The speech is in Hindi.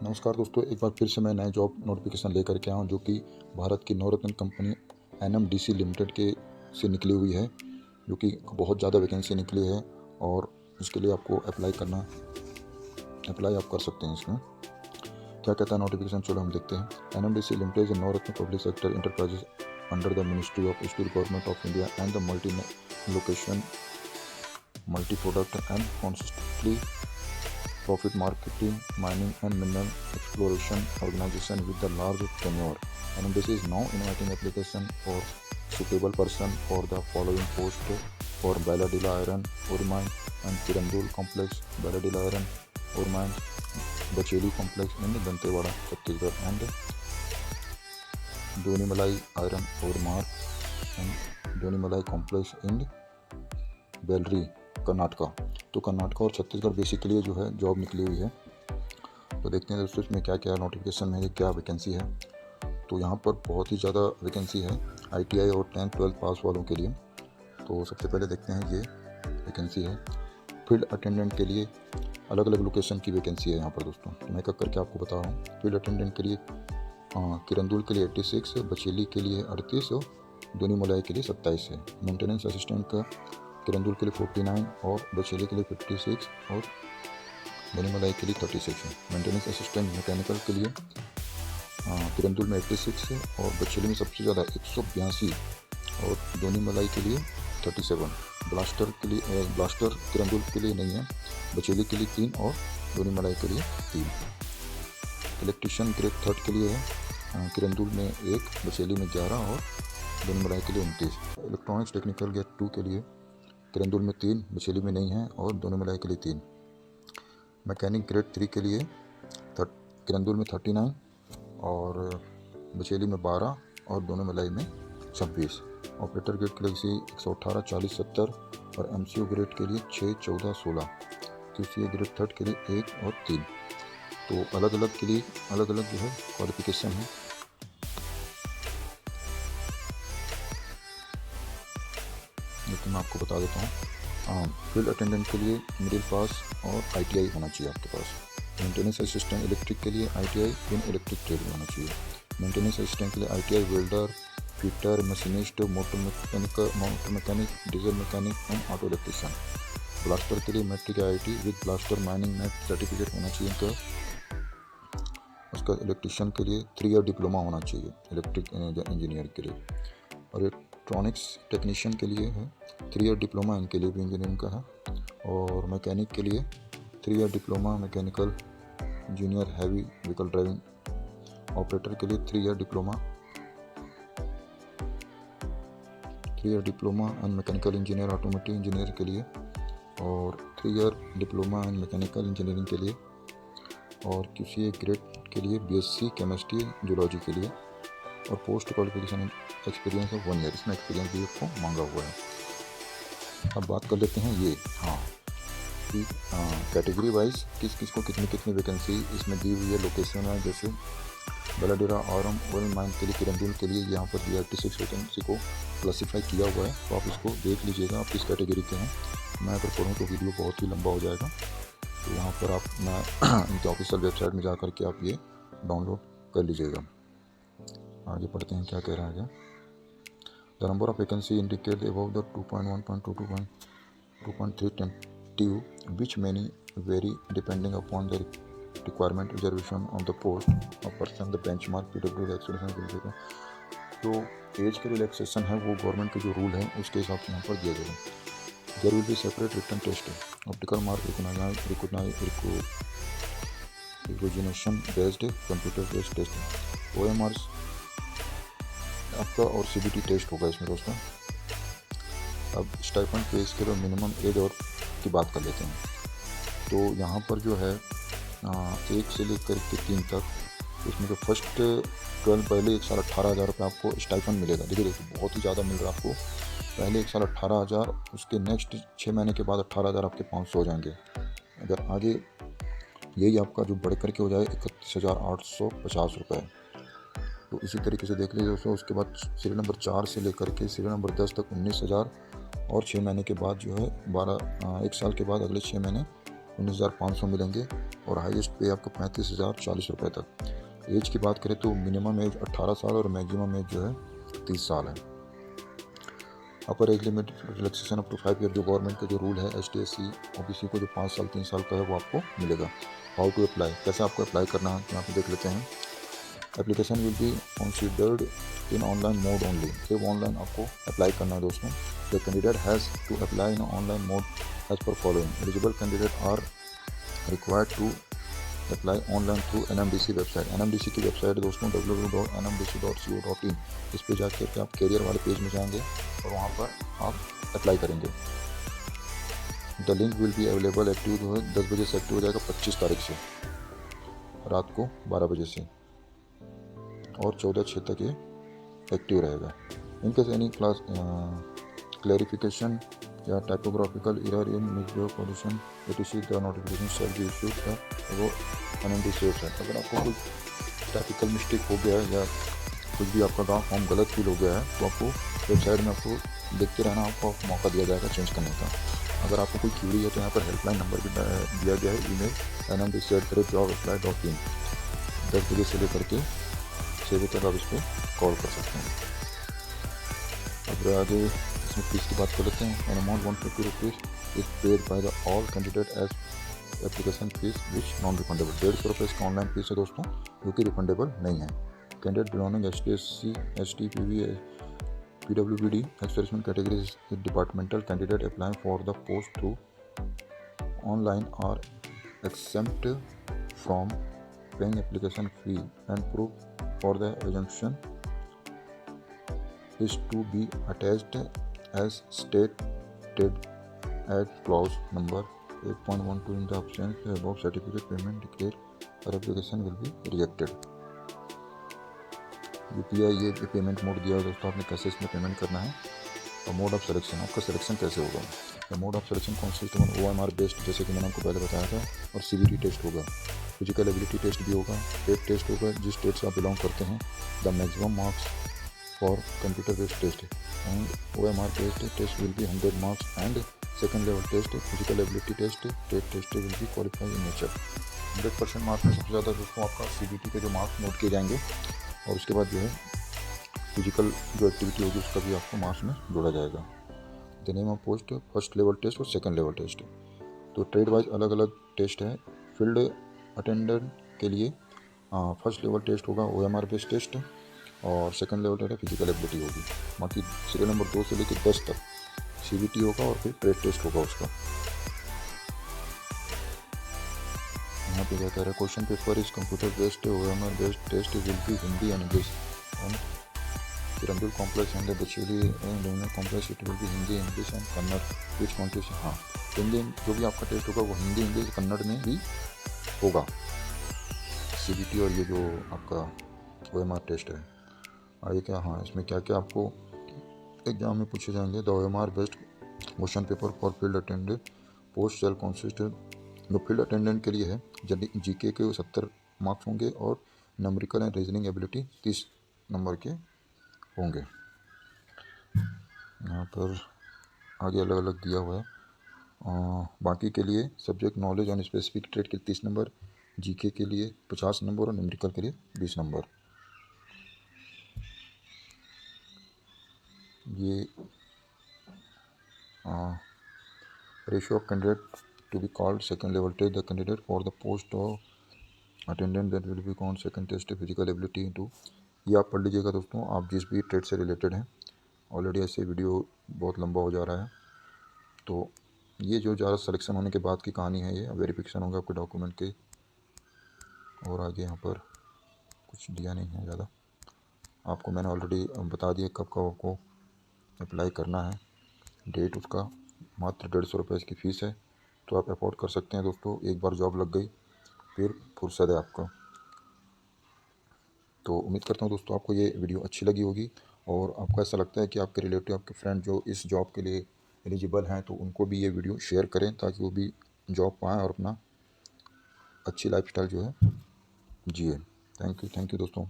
नमस्कार दोस्तों, एक बार फिर से मैं नए जॉब नोटिफिकेशन लेकर के आया हूँ जो कि भारत की नवरत्न कंपनी NMDC लिमिटेड के से निकली हुई है, जो कि बहुत ज़्यादा वैकेंसी निकली है और इसके लिए आपको अप्लाई आप कर सकते हैं। इसमें क्या कहता है नोटिफिकेशन, चलो हम देखते हैं। NMDC limited is Navratna public sector enterprises under the ministry of steel government of India and the multi location multi product and constantly profit marketing, mining and mineral exploration organization with the large tenure. And this is now inviting application for suitable person for the following post for Bailadila Iron Ore Mine and Kirandul Complex, Bailadila Iron Ore Mine, Bacheli Complex in Dantewada, Chhattisgarh, and Donimalai Iron Ore Mark and Donimalai Complex in Bellary Karnataka. तो कर्नाटका और छत्तीसगढ़ बेसिकली जो है जॉब निकली हुई है। तो देखते हैं दोस्तों इसमें क्या क्या नोटिफिकेशन में क्या वैकेंसी है। तो यहाँ पर बहुत ही ज़्यादा वैकेंसी है ITI और 10th-12th पास वालों के लिए। तो सबसे पहले देखते हैं ये वैकेंसी है फील्ड अटेंडेंट के लिए। अलग अलग लोकेशन की वैकेंसी है यहाँ पर दोस्तों, तो मैं एक करके आपको बता रहा हूँ। फील्ड अटेंडेंट के लिए किरंदुल के लिए 86, बचेली के लिए 38 और दोनीमलाई के लिए 27 है। मेंटेनेंस असिस्टेंट का किरंदुल के लिए 49 और बचेली के लिए 56 और दोनीमलाई के लिए 36 है। मेंटेनेंस असिस्टेंट मैकेनिकल के लिए किरंदुल में 86 है और बचेली में सबसे ज़्यादा 182 और दोनीमलाई के लिए 37। ब्लास्टर के लिए किरंदुल के लिए नहीं है, बचेली के लिए 3 और दोनीमलाई के लिए 3। इलेक्ट्रीशियन ग्रेड 3 के लिए है किरंदुल में 1, बचेली में 11 और दोनीमलाई के लिए 29। इलेक्ट्रॉनिक्स टेक्निकल ग्रेड 2 के लिए किरंदुल में 3, बचेली में नहीं है और दोनीमलाई के लिए 3। मैकेनिक ग्रेड 3 के लिए किरंदुल में 39 और बचेली में 12 और दोनीमलाई में 26। ऑपरेटर ग्रेड के लिए 118, 40, 70 और MCO ग्रेड के लिए 6, 14, 16। QCA ग्रेड 3 के लिए 1 और 3। तो अलग अलग के लिए अलग अलग जो है क्वालिफिकेशन है। लेकिन मैं आपको बता देता हूँ, फील्ड अटेंडेंट के लिए मिडिल पास और ITI होना चाहिए आपके पास। मेंटेनेंस असिस्टेंट इलेक्ट्रिक के लिए ITI इन इलेक्ट्रिक ट्रेड होना चाहिए। मेंटेनेंस असिस्टेंट के लिए ITI welder, fitter, machinist, motor mechanic, diesel mechanic and auto electrician. Blaster के लिए matric IIT with blaster mining net certificate होना चाहिए इनका। उसका इलेक्ट्रिशियन के लिए 3 ईयर डिप्लोमा होना चाहिए इलेक्ट्रिक इंजीनियर के लिए। और इलेक्ट्रॉनिक्स टेक्नीशियन के लिए है 3 ईयर डिप्लोमा, इनके लिए भी इंजीनियरिंग का है। और मैकेनिक के लिए 3 year diploma mechanical engineer heavy vehicle driving. Operator के लिए 3 year diploma and mechanical engineer automotive engineer के लिए और 3 year diploma and mechanical engineering के लिए। और QCA ग्रेड के लिए BSc केमिस्ट्री जूलॉजी के लिए। और पोस्ट क्वालिफिकेशन एक्सपीरियंस है 1 ईयर, इसमें एक्सपीरियंस भी आपको मांगा हुआ है। अब बात कर लेते हैं ये कि कैटेगरी वाइज किस किस को कितनी वैकेंसी इसमें दी हुई है। लोकेशन है जैसे बलाडेरा आरम ओर माइन के लिए किरंदुल के लिए यहाँ पर 86 वैकेंसी को क्लासीफाई किया हुआ है। तो आप इसको देख लीजिएगा आप किस कैटेगरी के हैं। मैं अगर पढ़ूँ तो वीडियो बहुत ही लंबा हो जाएगा, तो यहाँ पर आप इनके ऑफिशियल वेबसाइट में जा कर के आप ये डाउनलोड कर लीजिएगा। आगे पढ़ते हैं क्या कह रहा है। The number of vacancy indicate above the 2.1.2.2.3 which many vary depending upon the requirement reservation on the post of person the benchmark PW relaxation. तो एज के रिलैक्सेशन है वो गवर्नमेंट के जो रूल है उसके हिसाब से यहाँ पर दिया जाएगा। There will be separate written test, optical mark recognition based computer based test, OMR आपका और CBT टेस्ट होगा इसमें दोस्तों। अब स्टाइपेंड पे स्केल और मिनिमम एज और की बात कर लेते हैं। तो यहाँ पर जो है 1 से लेकर के 3 तक, इसमें जो फर्स्ट 12 पहले 1 साल 18,000 रुपये आपको स्टाइपेंड मिलेगा। देखिए बहुत ही ज़्यादा मिल रहा है आपको। पहले 1 साल 18,000, उसके नेक्स्ट 6 महीने के बाद 18,000 आपके 500 हो जाएंगे। अगर आगे यही आपका जो बढ़ करके हो जाए 31,850 रुपये। तो इसी तरीके से देख लीजिए दोस्तों। उसके बाद सीरियल नंबर 4 से लेकर के सीरियल नंबर 10 तक 19,000 और 6 महीने के बाद जो है 1 साल के बाद अगले 6 महीने 19,500 मिलेंगे और हाईएस्ट पे आपको 35,040 रुपये तक। एज की बात करें तो मिनिमम एज 18 साल और मैक्सिमम एज जो है 30 साल है। Upper age limit relaxation up to 5 year जो गवर्नमेंट का जो रूल है ST/SC OBC को जो 5 साल 3 साल का है वो आपको मिलेगा। हाउ टू अप्लाई, कैसे आपको अप्लाई करना है यहाँ पे देख लेते हैं। Application will be considered in online mode only, सिर्फ ऑनलाइन आपको अप्लाई करना है दोस्तों। The candidate has to apply in online mode as per following. Eligible candidate are required to apply online through NMDC website. NMDC की वेबसाइट दोस्तों www.nmdc.co.in, इस पे जाकर आप कैरियर वाले पेज में जाएंगे और वहाँ पर आप अप्लाई करेंगे। The link will be available active जो है 10 बजे से एक्टिव हो जाएगा 25 तारीख से रात को 12 बजे से और 14/6 तक ये एक्टिव रहेगा। इनकेस एनी क्लास क्लैरिफिकेशन या typographical error in misbehave position etc the notification shall be issued वो NMDC वेबसाइट। अगर आपको कोई टाइपिकल मिस्टेक हो गया है या कुछ भी आपका फॉर्म गलत फील हो गया है तो आपको वेबसाइट में आपको देखते रहना, आपको मौका दिया जाएगा चेंज करने का। अगर आपको कोई क्यूरी है तो यहाँ पर हेल्पलाइन नंबर भी दिया गया है। ईमेल NMDC@jobapply.in 10 बजे से लेकर के 6 बजे तक आप इस पर कॉल कर सकते हैं। अब आगे इसमें फीस की बात कर लेते हैं। An amount 150 rupees is paid by the all candidate as application fees which non refundable. 150 रुपये इसका ऑनलाइन फीस है दोस्तों जो कि रिफंडेबल नहीं है। Candidate belonging ST/SC ST PV PWBD experiment categories departmental candidate applying for the post through online are exempt from paying application fee and proof for the exemption is to be attached as stated at clause number 8.12 in the absence of above certificate payment declared or application will be rejected। UPI ये पेमेंट मोड दिया है दोस्तों, आपने कैसे इसमें पेमेंट करना है और मोड ऑफ सिलेक्शन, आपका सिलेक्शन कैसे होगा। The mode of selection consist on OMR based, जैसे कि मैंने आपको पहले बताया था, और CBT टेस्ट होगा, फिजिकल एबिलिटी टेस्ट भी होगा, स्टेट टेस्ट होगा जिस स्टेट से आप बिलोंग करते हैं। The maximum marks for computer based test and OMR based test will be 100 marks and second level test physical ability test state test will be qualified in nature. 100% marks में सबसे ज़्यादा दोस्तों आपका CBT के जो मार्क्स नोट किए जाएंगे और उसके बाद जो है फिजिकल जो एक्टिविटी होगी उसका भी आपको मार्क्स में जोड़ा जाएगा। The name of post first level test और सेकंड लेवल टेस्ट। तो ट्रेड वाइज अलग अलग टेस्ट है। फील्ड अटेंडेंट के लिए फर्स्ट लेवल टेस्ट होगा OMR बेस्ड टेस्ट और second level test physical ability होगी। बाकी सीरियल नंबर 2 से लेकर 10 तक CBT होगा और फिर ट्रेड टेस्ट होगा उसका। यहाँ पे क्या कह रहा है, question paper is computer based OMR based test will be Hindi and English and Kirandul complex and Bacheli and complex it will be Hindi English and Kannada which contest. हाँ, हिंदी जो भी आपका टेस्ट होगा वो हिंदी इंग्लिश कन्नड़ में भी होगा CBT और ये जो आपका OMR टेस्ट है। आगे क्या, हाँ इसमें क्या क्या आपको एग्जाम में पूछे जाएंगे। The OMR based question paper for field attendant post shall consist, जो फील्ड अटेंडेंट के लिए है GK के 70 मार्क्स होंगे और numerical and reasoning ability 30 number के होंगे। यहाँ पर आगे अलग अलग दिया हुआ है। बाकी के लिए subject knowledge on specific trade के 30 नंबर, GK के लिए 50 नंबर और न्यूमेरिकल के लिए 20 नंबर। ये ratio of candidate to be called second level test the candidate for the post of attendant that will be called second test physical ability into. ये आप पढ़ लीजिएगा दोस्तों, आप जिस भी ट्रेड से रिलेटेड हैं। ऑलरेडी ऐसे वीडियो बहुत लंबा हो जा रहा है, तो ये जो ज़्यादा सिलेक्शन होने के बाद की कहानी है, ये वेरिफिकेशन होगा आपके डॉक्यूमेंट के। और आगे यहाँ पर कुछ दिया नहीं है ज़्यादा, आपको मैंने ऑलरेडी बता दिया कब कब आपको अप्लाई करना है। डेट उसका मात्र 150 रुपये इसकी फ़ीस है, तो आप अफोर्ड कर सकते हैं दोस्तों। एक बार जॉब लग गई फिर फुर्सत है आपका। तो उम्मीद करता हूँ दोस्तों आपको ये वीडियो अच्छी लगी होगी और आपको ऐसा लगता है कि आपके रिलेटिव, आपके फ्रेंड जो इस जॉब के लिए एलिजिबल हैं, तो उनको भी ये वीडियो शेयर करें ताकि वो भी जॉब पाएँ और अपना अच्छी लाइफस्टाइल जो है जिए। थैंक यू दोस्तों।